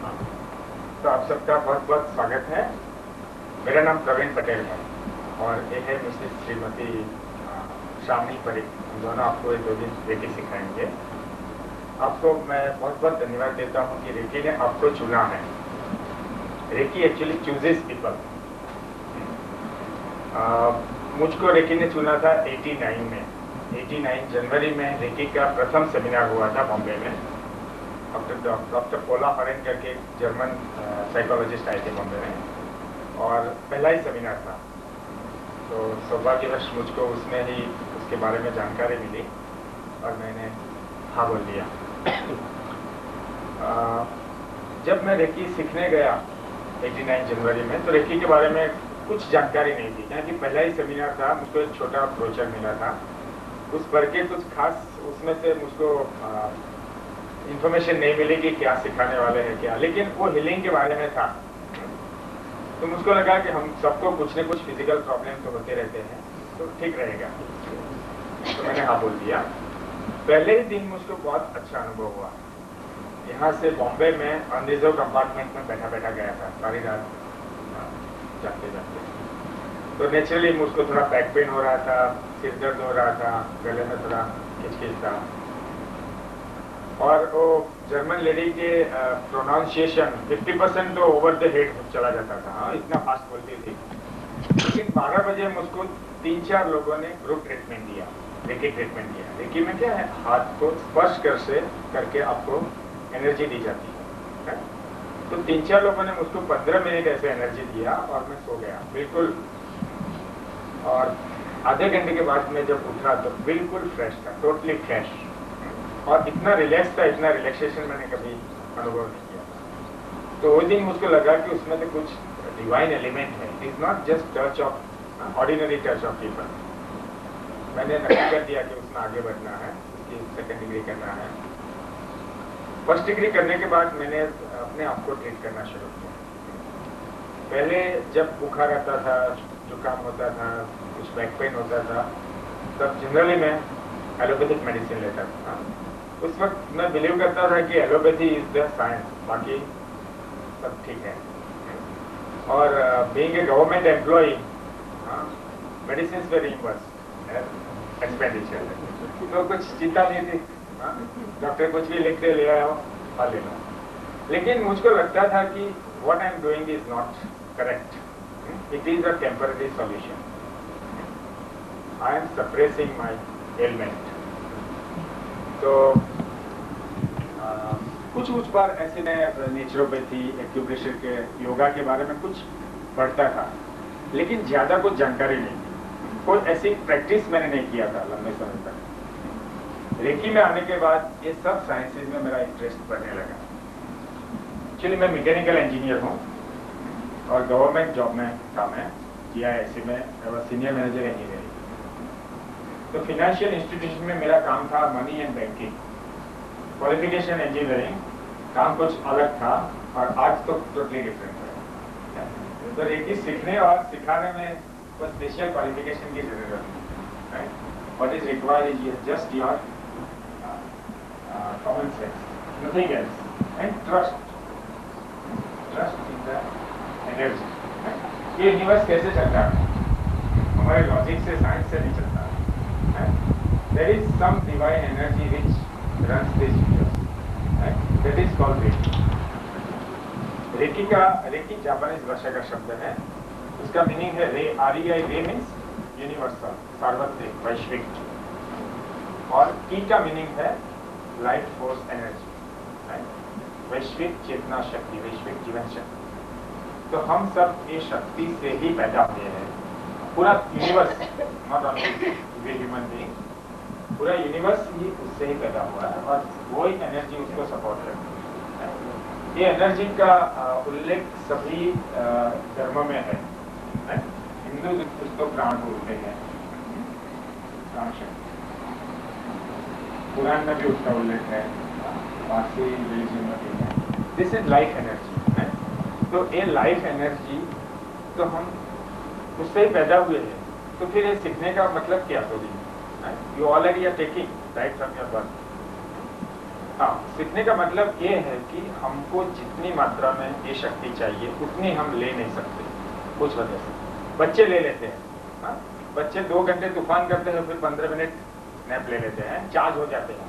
हाँ। तो आप सबका बहुत बहुत स्वागत है। मेरा नाम प्रवीण पटेल है और ये है मिसेस श्रीमती श्रावणी परीख। हम दोनों आपको 2 दिन रेकी सिखाएंगे। आपको मैं बहुत बहुत धन्यवाद देता हूँ कि रेकी ने आपको चुना है। Reiki actually chooses people. मुझको रेकी ने चुना था 89 में। 89 जनवरी में रेकी का प्रथम सेमिनार हुआ था बॉम्बे में। डॉक्टर पोला हरेन करके जर्मन साइकोलॉजिस्ट आए थे बॉम्बे में और पहला ही सेमिनार था। तो सौभाग्यवश मुझको उसमें ही उसके बारे में जानकारी मिली और मैंने हाँ बोल दिया। जब मैं रेकी सीखने गया 89 जनवरी में, तो रेकी के बारे में कुछ जानकारी नहीं थी, क्योंकि पहला ही सेमिनार था। मुझको एक छोटा ब्रोचर मिला था, उस पर के कुछ खास उसमें से मुझको इंफॉर्मेशन नहीं मिली कि क्या सिखाने वाले हैं क्या, लेकिन वो हीलिंग के बारे में था। तो मुझको लगा कि हम सबको कुछ न कुछ फिजिकल प्रॉब्लम तो होते रहते हैं, तो ठीक रहेगा। तो मैंने हाँ बोल दिया। पहले ही दिन मुझको बहुत अच्छा अनुभव हुआ। यहाँ से बॉम्बे में अनरिजर्व कंपार्टमेंट में बैठा बैठा गया था सारी रात जाते जाते। तो नेचुरली मुझको थोड़ा बैक पेन हो रहा था, सिर दर्द हो रहा था, गले में थोड़ा खिचखिच था और वो जर्मन लेडी के प्रोनाउंसिएशन 50% तो ओवर द हेड चला जाता था। हाँ, इतना फास्ट बोलती थी। लेकिन 12 बजे मुझको 3-4 लोगों ने ग्रुप ट्रीटमेंट दिया, रेकी ट्रीटमेंट दिया। रेकी में क्या है, हाथ को स्पर्श करके आपको एनर्जी दी जाती है। तो 3-4 लोगों ने मुझको 15 मिनट ऐसे एनर्जी दिया और मैं सो गया बिल्कुल। और आधे घंटे के बाद मैं जब उठा तो बिल्कुल फ्रेश था, टोटली फ्रेश, और इतना रिलैक्स था, इतना रिलैक्सेशन मैंने कभी अनुभव नहीं किया। तो वो दिन मुझको लगा कि उसमें तो कुछ डिवाइन एलिमेंट है। It is not just touch of ordinary touch of people. मैंने नक्की कर दिया कि उसमें आगे बढ़ना है, उसकी 2nd डिग्री करना है। 1st डिग्री करने के बाद मैंने अपने आप को ट्रीट करना शुरू किया। पहले जब बुखार आता था, जुकाम होता था, कुछ बैक पेन होता था, तब जनरली मैं एलोपैथिक मेडिसिन लेता था। उस वक्त मैं बिलीव करता था कि एलोपैथी इज द साइंस, बाकी सब ठीक है। और being a government employee, medicine पे रिइंबर्स एक्सपेंडिचर, तो कुछ चिंता नहीं थी। डॉक्टर कुछ भी लिखते ले आओ, खा लेना। लेकिन मुझको लगता था कि what I am doing is not correct, it is a temporary solution, I am suppressing my element. तो कुछ बार ऐसे मैं नेचुरोपैथी, एक्यूप्रेशर के, योगा के बारे में कुछ पढ़ता था, लेकिन ज्यादा कुछ जानकारी नहीं थी। कोई ऐसी प्रैक्टिस मैंने नहीं किया था लंबे समय तक। रेकी में आने के बाद ये सब साइंसेज में मेरा इंटरेस्ट बढ़ने लगा। एक्चुअली मैं मैकेनिकल इंजीनियर हूँ और गवर्नमेंट जॉब में काम है, GIC में सीनियर मैनेजर इंजीनियरिंग। तो फाइनेंशियल इंस्टीट्यूशन में मेरा काम था money and banking. Qualification engineering, काम कुछ अलग था और आज तो टोटली डिफरेंट है। तो रेकी सीखने और सिखाने में कोई स्पेशल क्वालिफिकेशन की जरूरत नहीं है। What is required is just your common sense, nothing else, and trust in the energy. ये यूनिवर्स कैसे चलता है, हमारे लॉजिक से, साइंस से नहीं चलता है। There is some divine energy which runs this universe, right? That is called Reiki. Reiki Japanese भाषा का शब्द है। उसका मीनिंग है रे, REI, रे मीन्स यूनिवर्सल, सार्वत्रिक, वैश्विक, और की का मीनिंग है लाइफ फोर्स एनर्जी, राइट? वैश्विक चेतना शक्ति, वैश्विक जीवन शक्ति। तो हम सब ये शक्ति से ही पैदा हुए हैं। पूरा universe, not only human being, पूरा यूनिवर्स ही उससे ही पैदा हुआ है और वही एनर्जी उसको सपोर्ट करती है। ये एनर्जी का उल्लेख सभी धर्मों में है। हिंदू उसको प्राण बोलते हैं, प्राण शक्ति। पुराण में भी उसका उल्लेख है, पारसी रिलीजन में भी है। This is life energy. तो ये लाइफ एनर्जी, तो हम उससे ही पैदा हुए हैं। तो फिर ये सीखने का मतलब क्या होगी? You already are taking right from your birth. हाँ, सीखने का मतलब ये है कि हमको जितनी मात्रा में ये शक्ति चाहिए उतनी हम ले नहीं सकते कुछ वजह से। बच्चे ले लेते हैं, हाँ? बच्चे 2 घंटे तूफान करते हैं, फिर 15 मिनट नैप ले लेते हैं, चार्ज हो जाते हैं,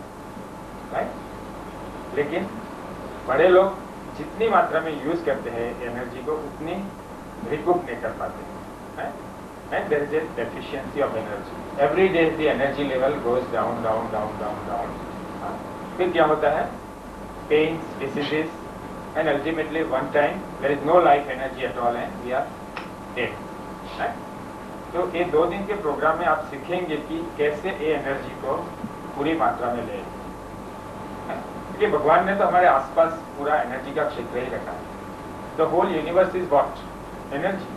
राइट? लेकिन बड़े लोग जितनी मात्रा में यूज करते हैं एनर्जी को उतनी रिकूप नहीं कर पाते हैं, and there is a deficiency of energy. Every day the energy level goes down, down, down, down, down. फिर क्या होता है? Pains, diseases, and ultimately one time there is no life energy at all and we are dead. तो ये 2 दिन के programme में आप सीखेंगे कि कैसे ये एनर्जी को पूरी मात्रा में ले। क्योंकि भगवान ने तो हमारे आसपास पूरा एनर्जी का क्षेत्र ही रखा है। The whole universe is what? Energy.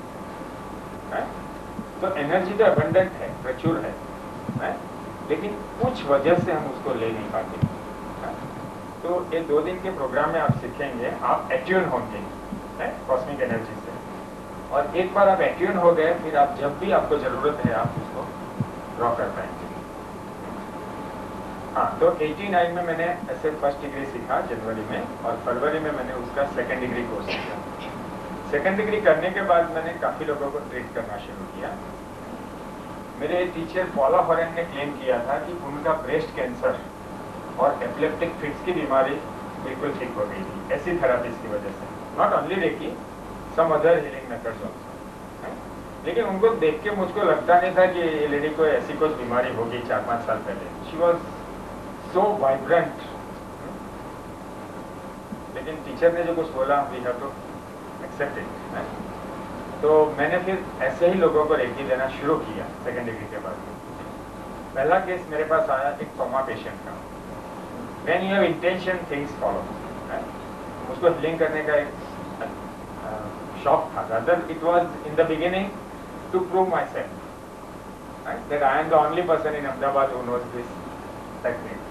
तो एनर्जी तो अबंडेंट है, प्रचुर है, लेकिन कुछ वजह से हम उसको ले नहीं पाते। तो ये 2 दिन के प्रोग्राम में आप सीखेंगे, आप एट्यून होंगे कॉस्मिक एनर्जी से, और एक बार आप एट्यून हो गए फिर आप जब भी आपको जरूरत है आप उसको ड्रॉ कर पाएंगे। हाँ, तो 89 में मैंने ऐसे फर्स्ट डिग्री सीखा जनवरी में, और फरवरी में मैंने उसका सेकेंड डिग्री कोर्स सीखा। सेकेंड डिग्री करने के बाद मैंने काफी लोगों को ट्रीट करना शुरू किया। मेरे टीचर पॉला हॉरेन ने क्लेम किया था कि उनका ब्रेस्ट कैंसर और एपिलेप्टिक फिट्स की बीमारी बिल्कुल ठीक हो गई थी ऐसी थेरापीज की वजह से। Not only Reiki, some other healing methods also. लेकिन उनको देख के मुझको लगता नहीं था कि ये लेडी को ऐसी कुछ बीमारी होगी 4-5 साल पहले। She was so vibrant. लेकिन टीचर ने जो कुछ बोला we have to accept it. तो मैंने फिर ऐसे ही लोगों को रेकी देना शुरू किया सेकेंड डिग्री के बाद। पहला केस मेरे पास आया एक कोमा पेशेंट का। When you have intention things follow. मुझको हीलिंग करने का एक शौक था, rather it was in the beginning to prove myself, right? That I am the only person in Ahmedabad who knows this technique.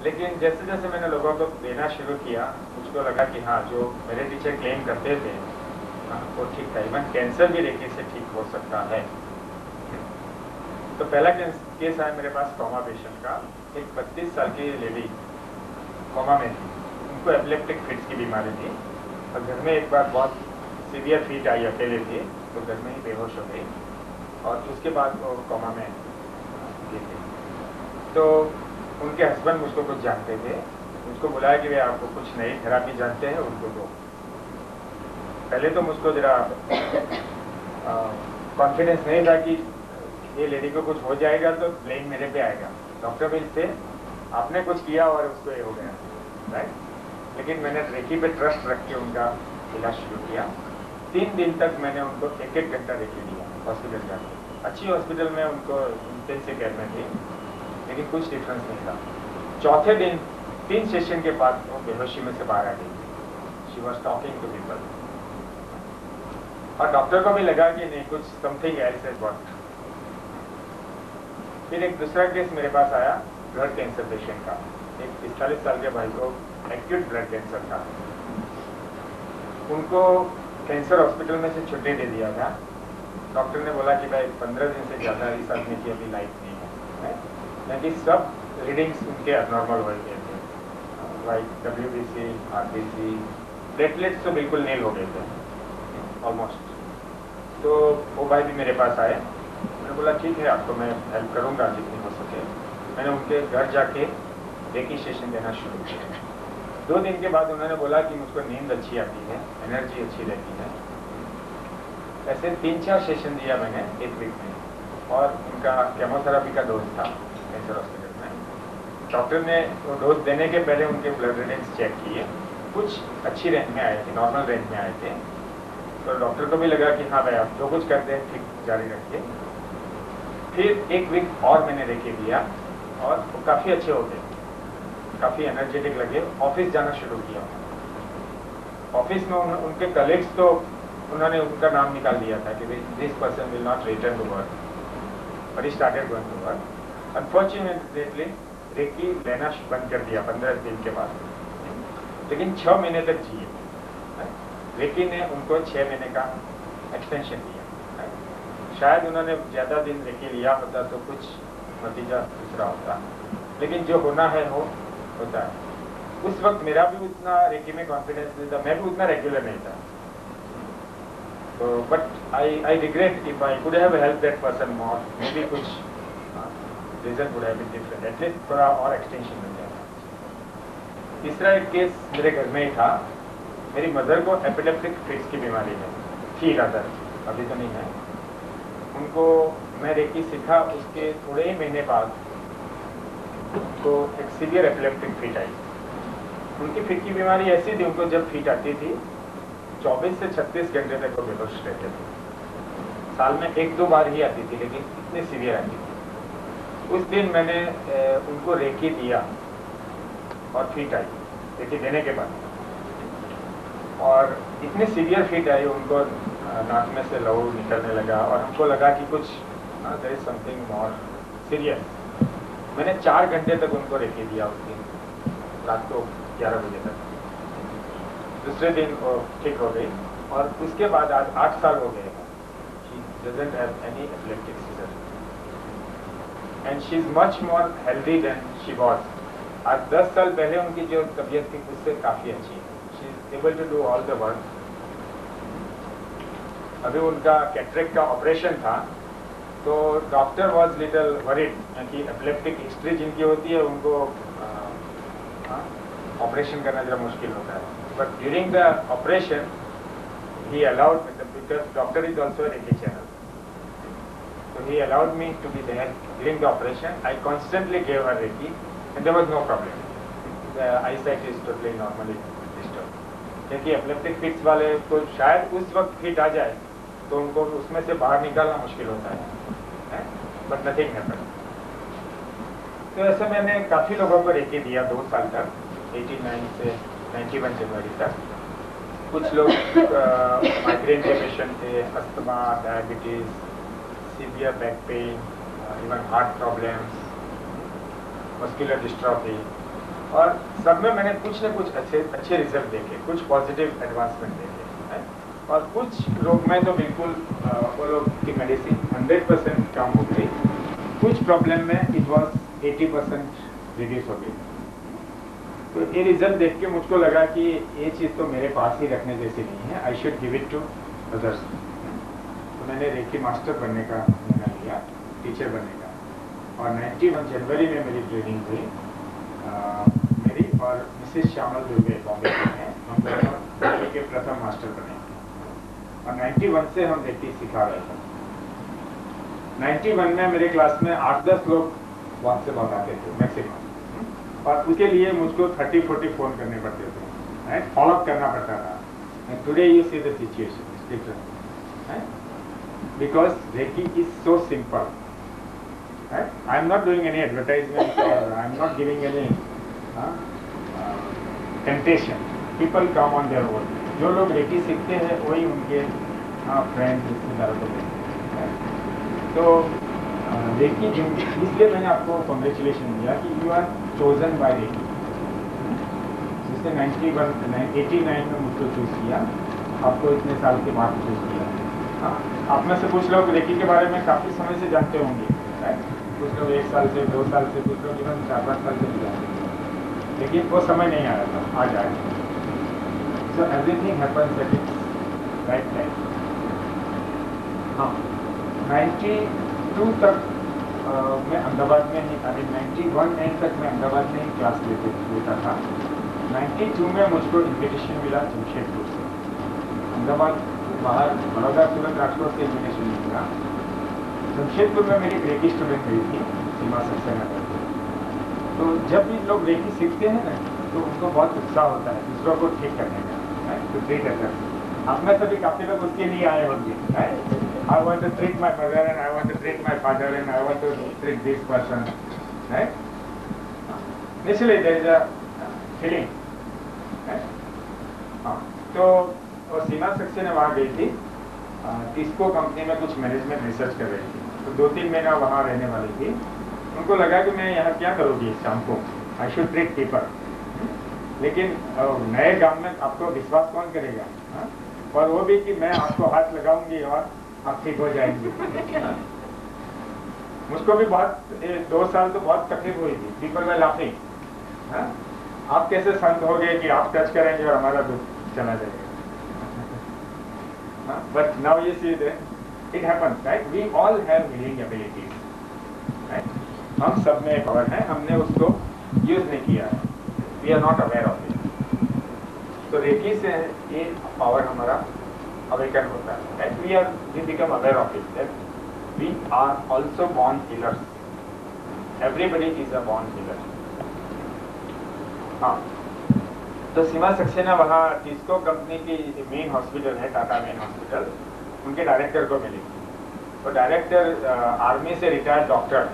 लेकिन जैसे जैसे मैंने लोगों को देना शुरू किया मुझको लगा कि हाँ, जो मेरे टीचर क्लेम करते थे वो ठीक था। इवन कैंसर भी रेकी से ठीक हो सकता है। तो पहला केस आया मेरे पास कोमा पेशेंट का। एक 32 साल की लेडी कोमा में थी। उनको एपिलेप्टिक फिट्स की बीमारी थी, और घर में एक बार बहुत सीवियर फिट आई, अकेले थी, तो घर में ही बेहोश हो गई, और उसके बाद वो कोमा में गिर गई। तो उनके हस्बैंड मुझको कुछ जानते थे, मुझको बुलाया कि वे आपको कुछ नई थेरापी जानते हैं उनको दो। पहले तो मुझको जरा कॉन्फिडेंस नहीं था कि ये लेडी को कुछ हो जाएगा तो ब्लेम मेरे पे आएगा। डॉक्टर भी थे, आपने कुछ किया और उसको ये हो गया, राइट? लेकिन मैंने रेकी पे ट्रस्ट रख के उनका इलाज शुरू किया। 3 दिन तक मैंने उनको 1-1 घंटा रेकी दिया हॉस्पिटल जाकर। अच्छी हॉस्पिटल में उनको इंटेंसिव केयर में थी, लेकिन कुछ डिफरेंस नहीं था। चौथे दिन 3 सेशन के बाद वो बेहोशी में से बाहर आ गई। She was talking to people, और डॉक्टर को भी लगा कि नहीं, कुछ समथिंग एल्स हैज वर्कड। फिर एक दूसरा केस मेरे पास आया ब्लड कैंसर पेशेंट का। एक 45 साल के भाई को एक्यूट ब्लड कैंसर था। उनको कैंसर हॉस्पिटल में से छुट्टी दे दिया था। डॉक्टर ने बोला कि भाई 15 दिन से ज़्यादा इस आदमी की अभी लाइफ नहीं है, क्योंकि सब रीडिंग्स उनके अबनॉर्मल हो गए थे। लाइक WBC, RBC, प्लेटलेट्स तो बिल्कुल नील हो गए थे ऑलमोस्ट। तो वो भाई भी मेरे पास आए। मैंने बोला ठीक है, आपको मैं हेल्प करूंगा जितनी हो सके। मैंने उनके घर जाके रेकी सेशन देना शुरू किया। 2 दिन के बाद उन्होंने बोला कि मुझको नींद अच्छी आती है, एनर्जी अच्छी रहती है। ऐसे 3-4 सेशन दिया मैंने 1 वीक में, और उनका केमोथेरापी का डोज था कैंसर हॉस्पिटल में। डॉक्टर ने वो डोज देने के पहले उनके ब्लड रीडिंग्स चेक किए, कुछ अच्छी रेंज में आए थे, नॉर्मल रेंज में आए थे। तो डॉक्टर को भी लगा कि हाँ भाई, आप जो कुछ करते हैं ठीक जारी रखिए। फिर 1 वीक और मैंने रेकी दिया, और वो काफ़ी अच्छे हो गए, काफ़ी एनर्जेटिक लगे। ऑफिस जाना शुरू किया। ऑफिस में उनके कलीग्स तो उन्होंने उनका नाम निकाल दिया था कि this person will not return to work, but he started going to work. Unfortunately Reiki लेना बंद कर दिया 15 दिन के बाद, लेकिन 6 महीने तक जिए। रेकी ने उनको 6 महीने का एक्सटेंशन दिया। शायद उन्होंने ज़्यादा दिन रेकी लिया होता तो कुछ नतीजा दूसरा होता, लेकिन जो होना है हो होता है। उस वक्त मेरा भी उतना रेकी में कॉन्फिडेंस नहीं था, मैं भी उतना रेगुलर नहीं था। तो but I regret if I could have help that person more, maybe कुछ result would have been different, at least थोड़ा और एक्सटेंशन मिल जाता। तीसरा एक केस मेरे घर में ही था। मेरी मदर को एपिलेप्टिक फिट्स की बीमारी है, थी रादर, अभी तो नहीं है। उनको मैं रेकी सीखा, उसके थोड़े ही महीने बाद उनको एक सीवियर एपिलेप्टिक फिट आई। उनकी फिट की बीमारी ऐसी थी, उनको जब फिट आती थी 24 से 36 घंटे तक वो बेहोश रहते थे। साल में 1-2 बार ही आती थी, लेकिन इतनी सीवियर आती थी। उस दिन मैंने उनको रेकी दिया और फिट आई, रेकी देने के बाद, और इतनी सीवियर फिट आई, उनको नाक में से लहू निकलने लगा और हमको लगा कि कुछ there is something more serious. मैंने 4 घंटे तक उनको रेकी दिया उस दिन, रात को 11 बजे तक। दूसरे दिन वो ठीक हो गई, और उसके बाद आज 8 साल हो गए। She doesn't have any epileptic seizure and she is much more healthy than she was. आज 10 साल पहले उनकी जो तबीयत थी उससे काफी अच्छी है। She is able to do all the work. अभी उनका कैटरेक्ट का ऑपरेशन था, तो डॉक्टर वॉज लिटल वरीड कि एपिलेप्टिक हिस्ट्री जिनकी होती है उनको ऑपरेशन करना जरा मुश्किल होता है। But during the operation he allowed, because doctor is also Reiki channel, so he allowed me to be there during the operation. I constantly gave her Reiki and there was no problem. The eyesight is totally normally restored. क्योंकि epileptic fits वाले को शायद उस वक्त fit आ जाए तो उनको उसमें से बाहर निकालना मुश्किल होता है, बट नथिंग हैपेंड। तो ऐसे मैंने काफ़ी लोगों को रेकी दिया 2 साल तक, 89 से 91 जनवरी तक। कुछ लोग माइग्रेन के पेशेंट थे, asthma, diabetes, severe back pain, even heart problems, muscular dystrophy, और सब में मैंने कुछ न कुछ अच्छे रिजल्ट देखे, कुछ पॉजिटिव एडवांसमेंट देखे। और कुछ लोग में तो बिल्कुल वो लोग की मेडिसिन 100% कम हो गई, कुछ प्रॉब्लम में इट वॉज 80% रिड्यूस हो गई। तो ये रिजल्ट देख के मुझको लगा कि ये चीज़ तो मेरे पास ही रखने जैसी नहीं है, I should give it to others. तो मैंने रेकी मास्टर बनने का निर्णय लिया, टीचर बनने का। और 91 जनवरी में मेरी ट्रेनिंग हुई, मेरी और मिसेस श्यामल दुर्गे बॉम्बे के हैं, हम दोनों रेकी के प्रथम मास्टर बने। और 91 से हम रेकी सिखा रहे थे। 91 में मेरे क्लास में 8-10 लोग वहाँ से मंगाते थे मैक्सिमम, और उसके लिए मुझको 30-40 फ़ोन करने पड़ते थे, फॉलोअप करना पड़ता था। Today you see the situation is different, because reiki is so simple. I am not doing any advertisement और I am not giving any temptation. People come on their own. जो लोग recce सीखते हैं वही उनके फ्रेंड्स, रिश्तेदारों को देते हैं। तो रेकी, इसलिए मैंने आपको कॉन्ग्रेचुलेशन दिया कि you are chosen by Reiki. जिससे 89 में मुझको चूज़ किया, आपको इतने साल के बाद चूज़ किया। हाँ, आप में से कुछ लोग रेकी के बारे में काफ़ी समय से जानते होंगे, कुछ लोग 1 साल से, 2 साल से, कुछ लोग इवन 4-5 साल से भी जानते, लेकिन वो समय नहीं आया था, आज आया। So everything happens at its right time. हाँ, 92 तक मैं अहमदाबाद में ही, 91 एंड तक मैं अहमदाबाद में ही क्लास लेता था। 92 में मुझको इन्विटेशन मिला जमशेदपुर से, अहमदाबाद बाहर बड़ौदा, सूरत, राजकोट से इन्विटेशन मिला। जमशेदपुर में मेरी रेकी स्टूडेंट गई थी, सीमा सक्सेना करके। तो जब भी लोग रेकी सीखते हैं ना, तो उनको बहुत उत्साह होता है दूसरों को ठीक करने का, तो ट्रीट अदर्स। आप में सभी काफ़ी लोग उसके लिए आए होंगे, I want to treat my mother and I want to treat my father and I want to treat this person, right? Initially there is a feeling, right? हाँ, तो और सीमा सक्सेना वहाँ गई थी, टिस्को कंपनी में कुछ मैनेजमेंट रिसर्च कर रही थी। तो 2-3 महीना वहाँ रहने वाली थी। उनको लगा कि मैं यहाँ क्या करूँगी शाम को, आई शुड ट्रीट पीपल। लेकिन नए गांव में आपको विश्वास कौन करेगा, हाँ? और वो भी कि मैं आपको हाथ लगाऊंगी और आप ठीक हो जाएंगे। मुझको भी बहुत 2 साल तो बहुत तकलीफ हुई थी, पीपल वर लाफिंग, हाँ? आप कैसे संत हो गए कि आप टच करेंगे और हमारा दुख चला जाएगा? But now you see that it happens, right? We all have healing abilities, right? हम सब में पावर है, हमने उसको यूज नहीं किया है, we are not aware of it. तो रेकी से ये पावर हमारा अवेकन होता है, right? We become aware of it that we are also born healers, everybody is a born healer. हाँ, तो सीमा सक्सेना वहाँ टिस्को कंपनी की मेन हॉस्पिटल है, टाटा मेन हॉस्पिटल, उनके डायरेक्टर को मिली। तो डायरेक्टर आर्मी से retired doctor,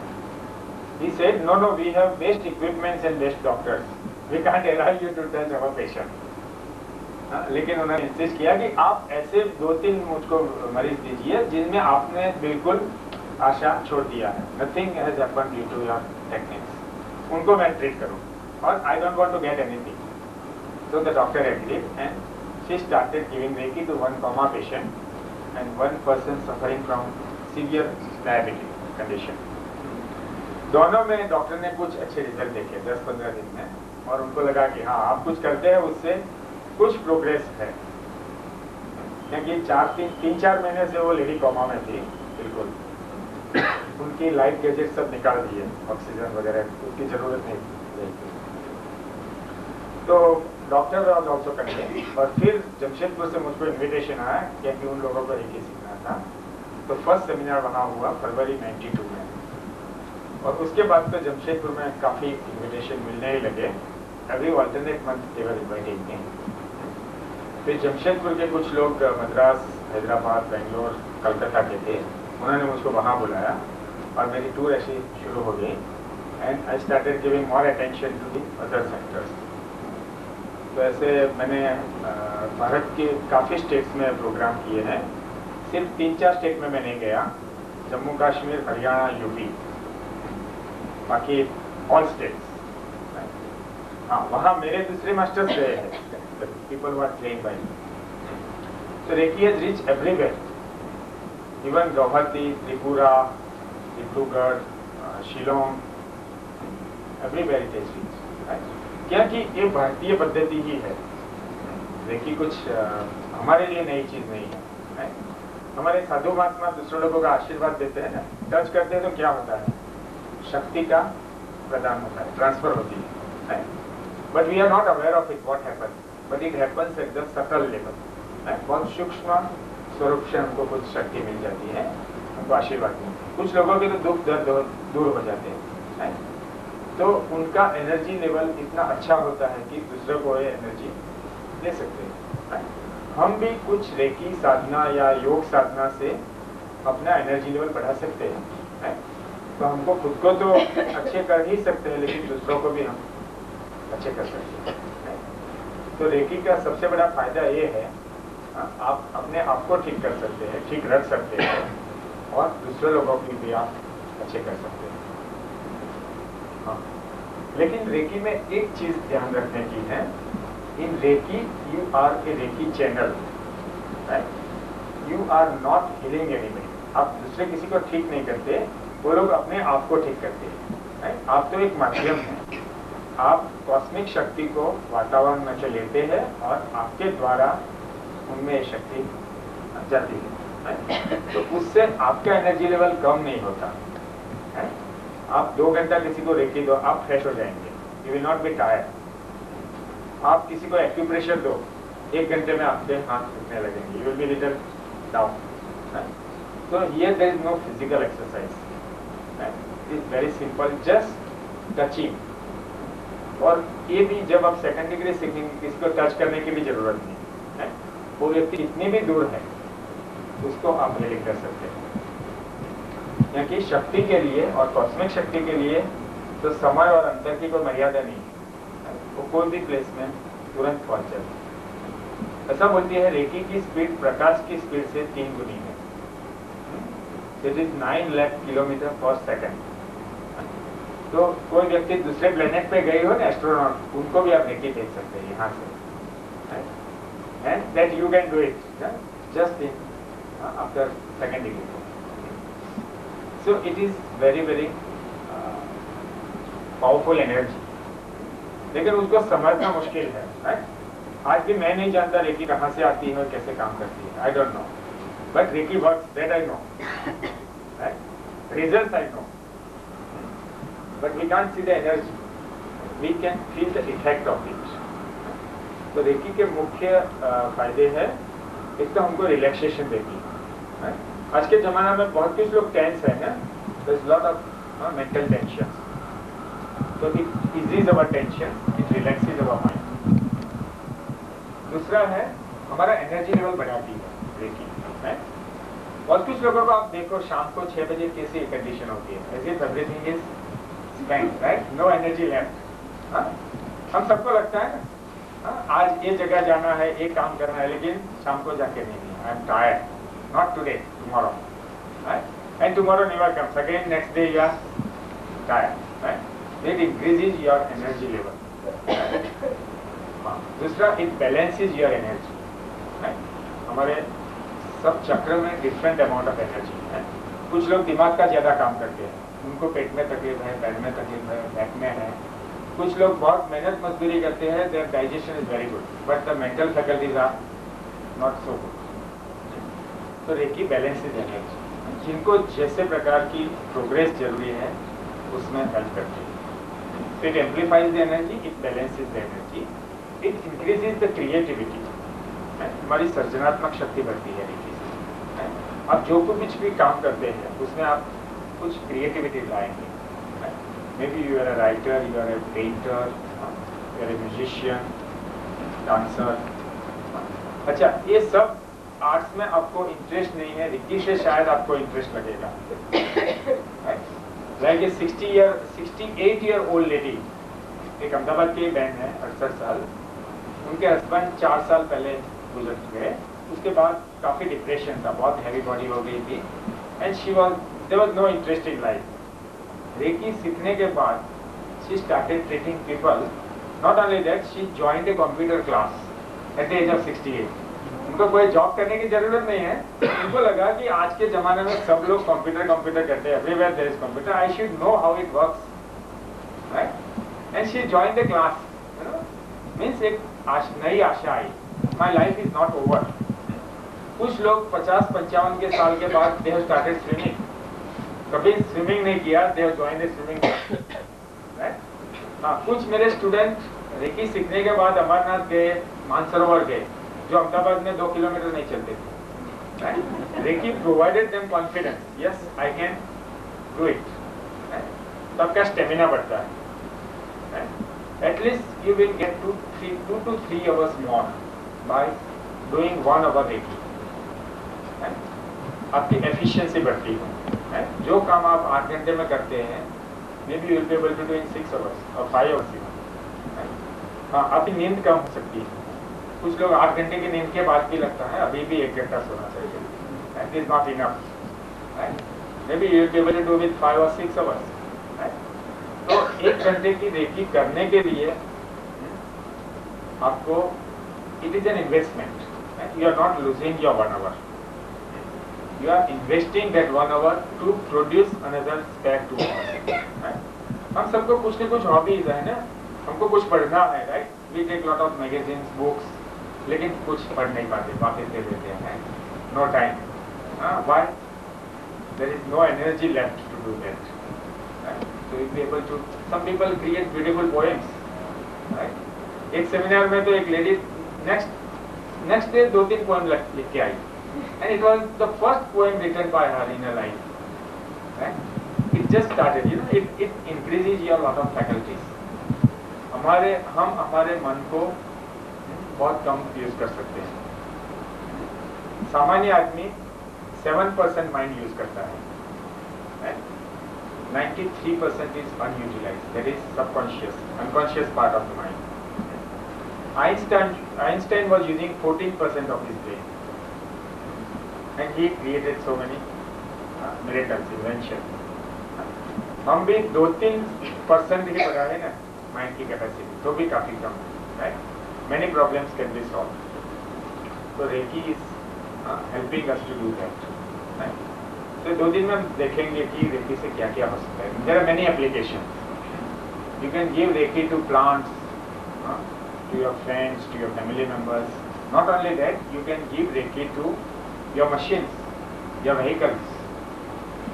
he said no, we have best equipments and best doctors, we can't allow you to touch our patient। लेकिन उन्होंने इंसिस्ट किया कि आप ऐसे 2-3 मुझको मरीज दीजिए जिनमें आपने बिल्कुल आशा छोड़ दिया है, nothing has happened due to your techniques, उनको मैं ट्रीट करूँ और I don't want to get anything। So the doctor agreed and she started giving Reiki to one coma patient and one person suffering from severe diabetic condition। दोनों में doctor ने कुछ अच्छे result देखे 10-15 दिन में, और उनको लगा कि हाँ आप कुछ करते हैं उससे कुछ प्रोग्रेस है, क्योंकि 3-4 महीने से वो लेडी कोमा में थी बिल्कुल, उनकी लाइफ गैजेट सब निकाल दिए, ऑक्सीजन वगैरह उसकी जरूरत नहीं थी। तो डॉक्टर वॉज ऑल्सो कन्विंस्ड, और फिर जमशेदपुर से मुझको इन्विटेशन आया क्योंकि उन लोगों को रेकी सीखना था। तो फर्स्ट सेमिनार वहाँ हुआ फरवरी 92 में, और उसके बाद तो जमशेदपुर में काफ़ी इन्विटेशन मिलने ही लगे, एवरी अल्टरनेट मंथ दे वर इनवाइटिंग मी। फिर जमशेदपुर के कुछ लोग मद्रास, हैदराबाद, बेंगलोर, कलकत्ता के थे, उन्होंने मुझको वहाँ बुलाया और मेरी टूर ऐसी शुरू हो गई, and I started giving more attention to the other sectors. तो ऐसे मैंने भारत के काफ़ी स्टेट्स में प्रोग्राम किए हैं, सिर्फ 3-4 स्टेट में मैं नहीं गया, जम्मू कश्मीर, हरियाणा, यूपी, बाकी ऑल स्टेट्स। हाँ, वहाँ मेरे दूसरे मास्टर्स गए हैं, people who are trained by me. So Reiki has reached everywhere, even Guwahati, Tripura, Dibrugarh, Shillong, everywhere it has reached, right? क्योंकि ये भारतीय पद्धति ही है, रेकी कुछ हमारे लिए नई चीज नहीं है, right? हमारे साधु महात्मा दूसरे लोगों का आशीर्वाद देते हैं ना, टच करते हैं तो क्या होता है, शक्ति का प्रदान होता है, ट्रांसफर होती है, but we are not aware of it what happens, but it happens at the subtle level. बहुत सूक्ष्म स्वरूप से हमको कुछ शक्ति मिल जाती है, हमको आशीर्वाद मिलती है। कुछ लोगों के तो दुख दर्द दूर हो जाते हैं, तो उनका एनर्जी लेवल इतना अच्छा होता है कि दूसरों को ये एनर्जी दे सकते हैं। हम भी कुछ रेकी साधना या योग साधना से अपना एनर्जी लेवल बढ़ा सकते हैं। तो हमको खुद को तो अच्छे कर ही सकते हैं, लेकिन दूसरों को भी हम अच्छे कर सकते हैं। तो रेकी का सबसे बड़ा फायदा ये है, आप अपने आप को ठीक कर सकते हैं, ठीक रख सकते हैं, और दूसरे लोगों की भी आप अच्छे कर सकते हैं। हाँ, लेकिन रेकी में एक चीज ध्यान रखने की है, in reiki you are a reiki channel, right? You are not healing anybody. आप दूसरे किसी को ठीक नहीं करते, वो लोग अपने आप को ठीक करते हैं, राइट? आप तो एक माध्यम हैं, आप कॉस्मिक शक्ति को वातावरण में से लेते हैं और आपके द्वारा उनमें शक्ति जाती है, तो उससे आपका एनर्जी लेवल कम नहीं होता है। आप 2 घंटा किसी को रेकी दो, आप फ्रेश हो जाएंगे, you will not be tired. आप किसी को एक्यूप्रेशर दो, 1 घंटे में आपके हाथ उठने लगेंगे, you will be little down. तो here there is no physical exercise, it is very simple, just touching. और ये भी जब आप सेकंड डिग्री सीखेंगे, किसी को टच करने की भी जरूरत नहीं है, वो व्यक्ति इतनी भी दूर है उसको आप हीलिंग कर सकते हैं। क्योंकि शक्ति के लिए और कॉस्मिक शक्ति के लिए तो समय और अंतर की कोई मर्यादा नहीं है, वो कोई भी प्लेस में तुरंत पहुंच जाती है। ऐसा बोलती है रेकी की स्पीड प्रकाश की स्पीड से 3 गुनी है, इट इज 9 लाख किलोमीटर पर सेकंड। तो कोई व्यक्ति दूसरे प्लेनेट पे गई हो ना, एस्ट्रोनॉट, उनको भी आप रेकी देख सकते हैं यहाँ से, and that you can do it, just in after second degree. So it is very powerful energy, लेकिन उसको समझना मुश्किल है, राइट? आज भी मैं नहीं जानता रेकी कहाँ से आती है और कैसे काम करती है, I don't know, but Reiki works, that I know, right? Results I know, but we can't see the energy, we can feel the effect of it. तो रेकी के मुख्य फायदे हैं, एक तो हमको रिलैक्सेशन देती है। आज के जमाना में बहुत कुछ लोग टेंस है ना, there's lot of mental tension, so it eases our tension, it relaxes our mind। दूसरा है हमारा एनर्जी लेवल बढ़ाती है रेकी, है? बहुत कुछ लोगों को आप देखो शाम को 6 बजे कैसी कंडीशन होती है, as if everything is spent, right? No energy left। हम सबको लगता है ना, आज ये जगह जाना है, ये काम करना है, लेकिन शाम को जाके नहीं, I am tired, not today, tomorrow, right? And tomorrow never comes again, next day you are tired, right? It increases your energy level, right? दूसरा, it balances your energy, right? हमारे सब चक्र में डिफरेंट अमाउंट ऑफ एनर्जी है। कुछ लोग दिमाग का ज्यादा काम करते हैं, उनको पेट में तकलीफ है, पैर में तकलीफ है, बैक में है। कुछ लोग बहुत मेहनत मजदूरी करते हैं, their digestion is very good, but the mental faculties are not so good. तो रेकी बैलेंसेज एनर्जी, जिनको जैसे प्रकार की प्रोग्रेस जरूरी है उसमें हेल्प करती है। It amplifies the energy, it balances the energy, it increases the creativity, हमारी सृजनात्मक शक्ति बढ़ती है रेकी से। आप जो कुछ भी काम करते हैं उसमें आप कुछ क्रिएटिविटी लाएंगे। Maybe you are a writer, you are a painter, you are a musician, dancer. अच्छा, ये सब आर्ट्स में आपको इंटरेस्ट नहीं है, रेकी से शायद आपको इंटरेस्ट लगेगा। Like a 68 year old lady, एक अहमदाबाद की बहन है, 68 साल, उनके हस्बैंड 4 साल पहले गुजर गए। उसके बाद काफी डिप्रेशन था, बहुत हैवी बॉडी हो गई थी, and there was no interest in life. Reiki सीखने के बाद she started treating people, not only that, she joined a computer class at the age of 68। उनको कोई जॉब करने की जरूरत नहीं है, उनको लगा कि आज के जमाने में सब लोग कंप्यूटर करते हैं, everywhere there is computer, I should know how it works, right? And she joined the class, you know, means एक नई आशा आई, my life is not over. कुछ लोग 50-55 के साल के बाद दे हैव स्टार्टेड स्विमिंग, कभी स्विमिंग नहीं किया, they have joined the swimming class, right? हाँ, कुछ मेरे स्टूडेंट रेकी सीखने के बाद अमरनाथ गए, मानसरोवर गए, जो अहमदाबाद में 2 किलोमीटर नहीं चलते थे, right? Reiki provided them confidence, yes I can do it, तो आपका स्टेमिना बढ़ता है, right? At least you will get 2 to 3 hours more by doing 1 hour Reiki, आपकी एफिशिएंसी बढ़ती है। जो काम आप 8 घंटे में करते हैं, maybe you will be able to do in 6 hours or 5 hours even। हाँ, आपकी नींद कम हो सकती है। कुछ लोग 8 घंटे की नींद के बाद भी लगता है अभी भी 1 घंटा सोना चाहिए, that is not enough, right? Maybe you will be able to do with 5 or 6 hours, right? तो 1 घंटे की रेकी करने के लिए आपको it is an investment, you are not losing your 1 hour, you are investing that 1 hour to produce another spare 2 hours। हम सबको कुछ न कुछ हॉबीज है ना, हमको कुछ पढ़ना है, right? We take lot of magazines, books, लेकिन कुछ पढ़ नहीं पाते, वापस दे देते हैं, no time. Why? There is no energy left to do that. So you'll be able to, some people create beautiful poems, right? एक सेमिनार में तो एक लेडी नेक्स्ट डे 2-3 पोएम लिख के आई, and it was the first poem written by her in her life, right? It just started, you know, it increases your lot of faculties। हम हमारे मन को बहुत कम यूज कर सकते हैं। सामान्य आदमी 7% माइंड यूज करता है, right? 93% is unutilized, that is unconscious part of the mind। Einstein was using 14% of his brain, and he created so many miracles, inventions। हम भी 2-3% ही बढ़ाए ना माइंड की कैपेसिटी, तो भी काफी कम है, right? Many problems can be solved। So Reiki is helping us to do that, right? तो 2 दिन में हम देखेंगे कि रेकी से क्या क्या हो सकता है। There are many application, you can give Reiki to plants, to your friends, to your family members. Not only that, you can give Reiki to your machines, your vehicles,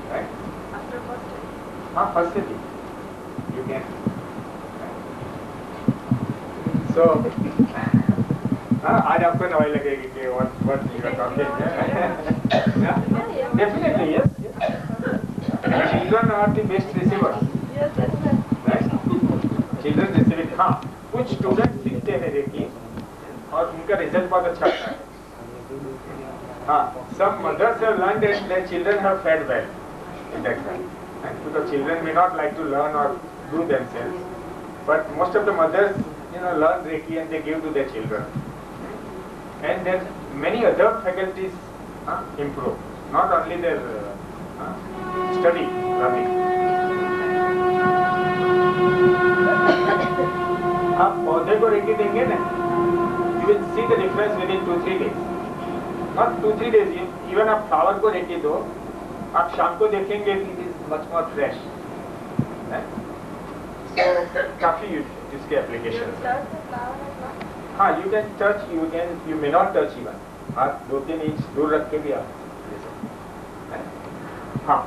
right? After first day. First day, you can. So, आज आपको नवाई लगेगी कि what you are talking. Definitely, yes. Children are the best receivers. Yes, that's right. Children receiving, हाँ कुछ student सीखते हैं recce और उनका रिजल्ट बहुत अच्छा आता है. हाँ, some mothers have learned that their children have fared well in that way, because children may not like to learn or do themselves, but most of the mothers, learn Reiki and they give to their children, and then many other faculties improve, not only their study, learning. आप पौधे को recce देंगे ना, you will see the difference within 2-3 days. Not 2-3 days, even आप flower को recce दो, आप शाम को देखेंगे it is much more fresh. So काफी इसके applications हैं. हाँ, you can touch, you may not touch even. हाथ 2-3 इंच दूर रख के भी आप ले सकते हैं. हाँ.